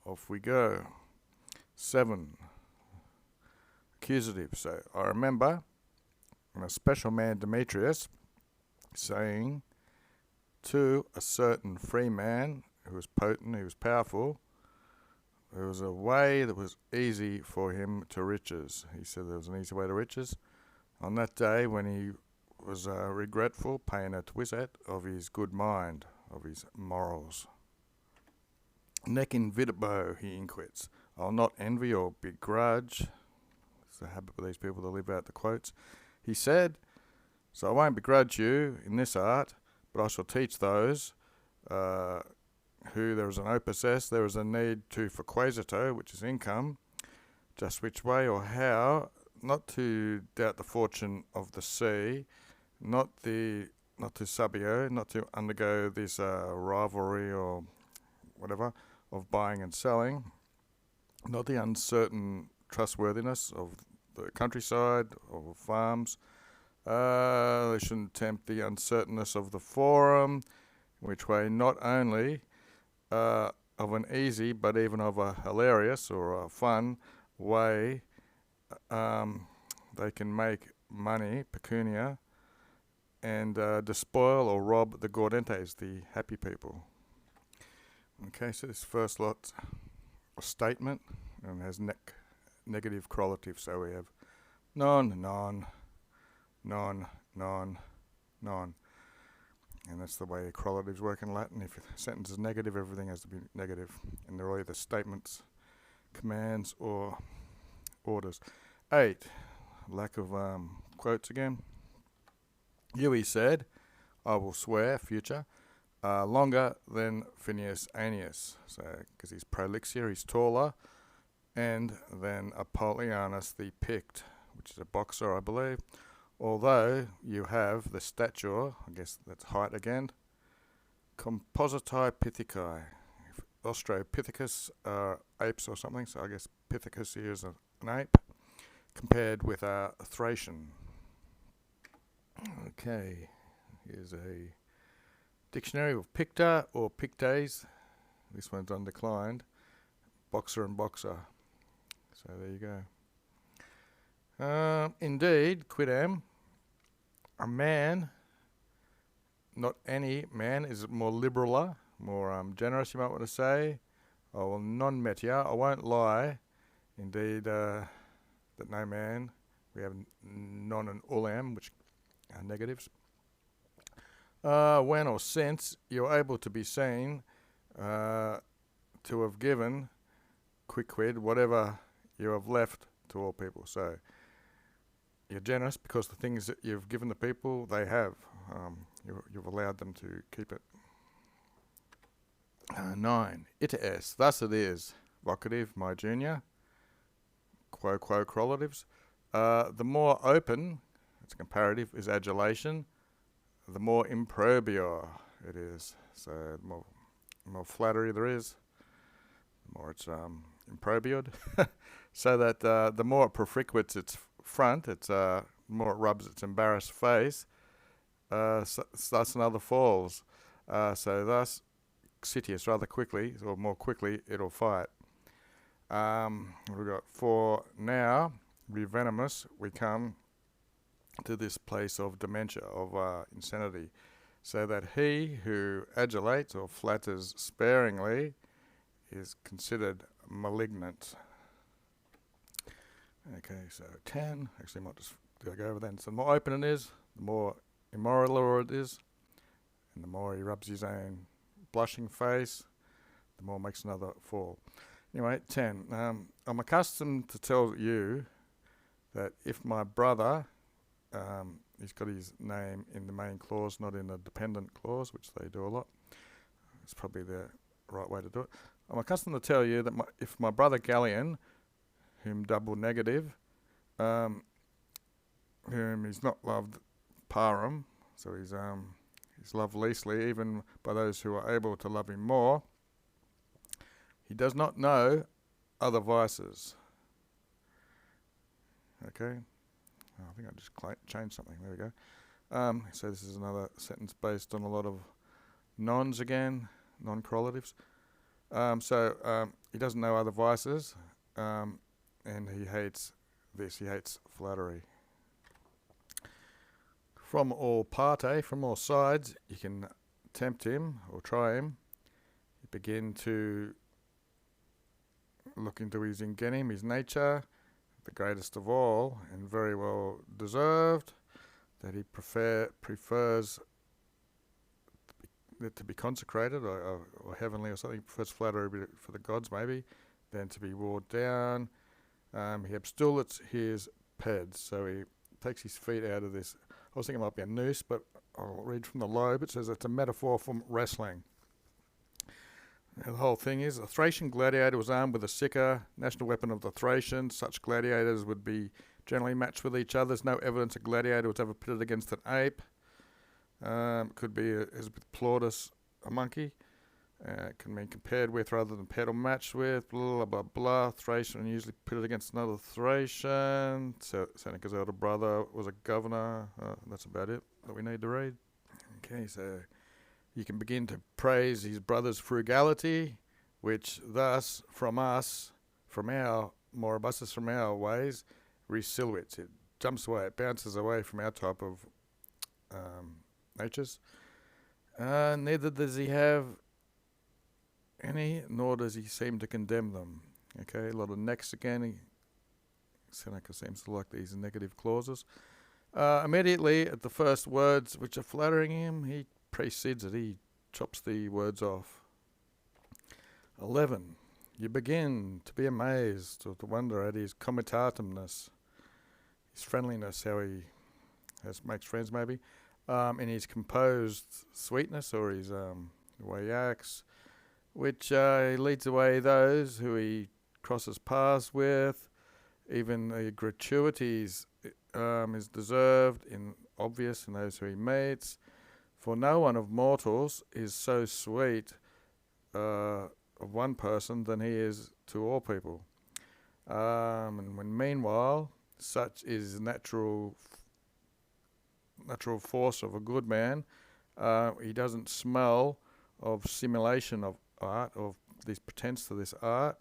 Off we go. 7. Accusative. So I remember a special man Demetrius saying to a certain free man who was potent, who was powerful, there was a way that was easy for him to riches. He said there was an easy way to riches. On that day when he was regretful, paying a twizet of his good mind, of his morals. Nec invidebo, he inquits. I'll not envy or begrudge. It's the habit of these people to live out the quotes. He said, so I won't begrudge you in this art, but I shall teach those who there is an opus est, there is a need to for quaesito, which is income, just which way or how, not to doubt the fortune of the sea, not to subio, not to undergo this rivalry or whatever of buying and selling, not the uncertain trustworthiness of the countryside or farms. They shouldn't tempt the uncertainness of the forum, which way not only of an easy but even of a hilarious or a fun way they can make money, pecunia, and despoil or rob the gaudentes, the happy people. Okay, so this first lot's a statement and has negative correlative. So we have non, non, non, non, non. And that's the way correlatives work in Latin. If a sentence is negative, everything has to be negative. And they're either statements, commands, or orders. 8. Lack of quotes again. You, he said, I will swear, future, longer than Phineas Aeneas. So, because he's prolixier, he's taller. And then Apollonius the Pict, which is a boxer, I believe. Although you have the stature, I guess that's height again, compositae pithecae. Australopithecus are apes or something, so I guess Pithecus here is an ape, compared with a Thracian. Okay, here's a dictionary of Picta or Pictes. This one's undeclined. Boxer and boxer. So there you go. Indeed, quidam, a man, not any man, is more liberaler, more generous, you might want to say. I will non-metia, I won't lie. Indeed, that no man, we have non and ulam, which are negatives. When or since you're able to be seen to have given, quicquid, whatever you have left to all people. So you're generous because the things that you've given the people, they have. You've allowed them to keep it. 9. Ita est, thus it is. Vocative, my junior. Quo correlatives. The more open, it's comparative, is adulation. The more improbior it is. So the more flattery there is, the more it's improbiod. So that the more it profrequates its front, it's more it rubs its embarrassed face, thus another falls. So thus, Citius, rather quickly, or more quickly, it'll fight. We've got 4 now, revenimus, we come to this place of dementia, of insanity. So that he who adulates or flatters sparingly is considered malignant. Okay, so 10. Actually, I might just go over that. So the more open it is, the more immoral it is, and the more he rubs his own blushing face, the more makes another fall. Anyway, 10. I'm accustomed to tell you that if my brother, he's got his name in the main clause, not in the dependent clause, which they do a lot. It's probably the right way to do it. I'm accustomed to tell you that if my brother Gallian, whom double negative, whom he's not loved parum, so he's loved leastly, even by those who are able to love him more, he does not know other vices. Okay? Oh, I think I just changed something. There we go. So this is another sentence based on a lot of nons again, non-correlatives. He doesn't know other vices, and he hates this. He hates flattery. From all sides, you can tempt him or try him. You begin to look into his ingenuum, his nature, the greatest of all, and very well deserved, that he prefers it to be consecrated or heavenly or something. He prefers flattery for the gods, maybe, than to be wore down. He abstulets his peds, so he takes his feet out of this. I was thinking it might be a noose, but I'll read from the lobe. It says it's a metaphor for wrestling. Now, the whole thing is, a Thracian gladiator was armed with a sickle, national weapon of the Thracians. Such gladiators would be generally matched with each other. There's no evidence a gladiator was ever pitted against an ape. Could be, as with Plautus, a monkey. Can mean compared with rather than paired or matched with. Blah, blah, blah, blah. Thracian usually pitted against another Thracian. Seneca's elder brother was a governor. That's about it that we need to read. Okay, so you can begin to praise his brother's frugality, which thus, from our moribussus, from our ways, resilvates. It jumps away, it bounces away from our type of natures. Neither does he have any, nor does he seem to condemn them. Okay, a lot of necks again. Seneca seems to like these negative clauses. Immediately at the first words which are flattering him, he precedes it. He chops the words off. 11. You begin to be amazed or to wonder at his comitatumness, his friendliness, how he makes friends maybe, in his composed sweetness or his the way he acts, which leads away those who he crosses paths with. Even the gratuities is deserved and obvious in those who he meets. For no one of mortals is so sweet of one person than he is to all people. And when meanwhile, such is natural force of a good man, he doesn't smell of simulation of art, of this pretense to this art.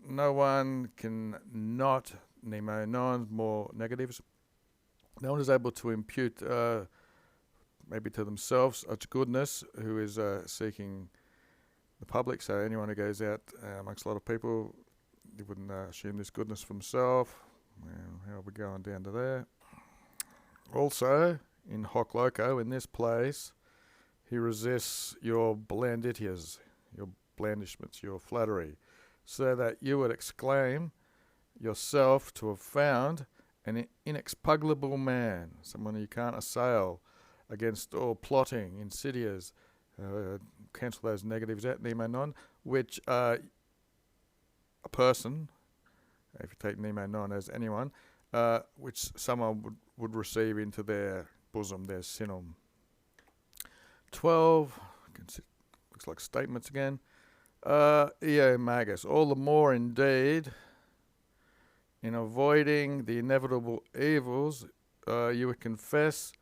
No one can not, Nemo, no one's more negatives. No one is able to impute maybe to themselves such goodness who is seeking the public. So anyone who goes out amongst a lot of people, you wouldn't assume this goodness for himself. Well, how are we going down to there? Also, in hoc loco, in this place, he resists your blanditias, your blandishments, your flattery, so that you would exclaim yourself to have found an inexpugnable man, someone you can't assail against all plotting, insidious, cancel those negatives out, Nemo non, which a person, if you take Nemo non as anyone, which someone would receive into their bosom, their sinum. 12, looks like statements again. Eo magus, all the more indeed, in avoiding the inevitable evils, you would confess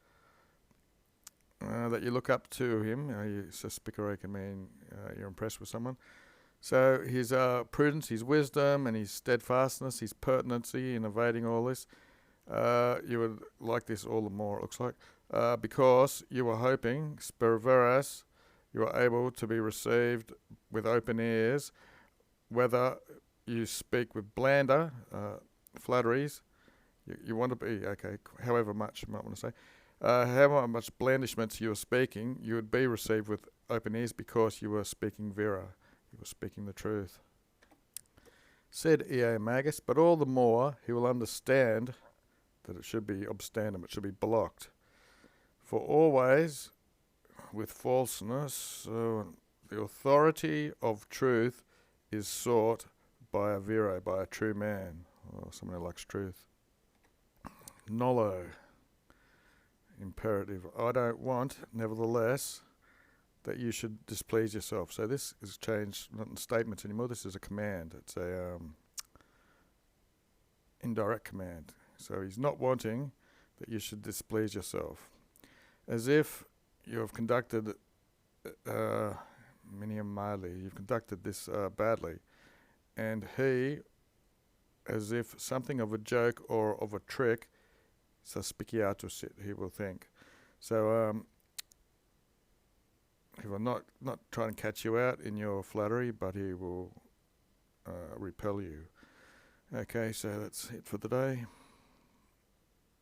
that you look up to him. Suspicere can mean you're impressed with someone. So his prudence, his wisdom, and his steadfastness, his pertinency in evading all this, you would like this all the more, it looks like, because you were hoping, spero veras, you were able to be received with open ears, whether you speak with blander flatteries, you want to be, okay, however much you might want to say, however much blandishments you were speaking, you would be received with open ears because you were speaking vera, you were speaking the truth. Said Eo magus, but all the more he will understand that it should be obstandum, it should be blocked. For always, with falseness, the authority of truth is sought by a vero, by a true man, or someone who likes truth. Nolo, imperative. I don't want, nevertheless, that you should displease yourself. So this is changed, not in statements anymore, this is a command. It's a indirect command. So he's not wanting that you should displease yourself. As if you have conducted minium male, you've conducted this badly. And he, as if something of a joke or of a trick, suspiciatus it, he will think. So he will not try and catch you out in your flattery, but he will repel you. Okay, so that's it for the day.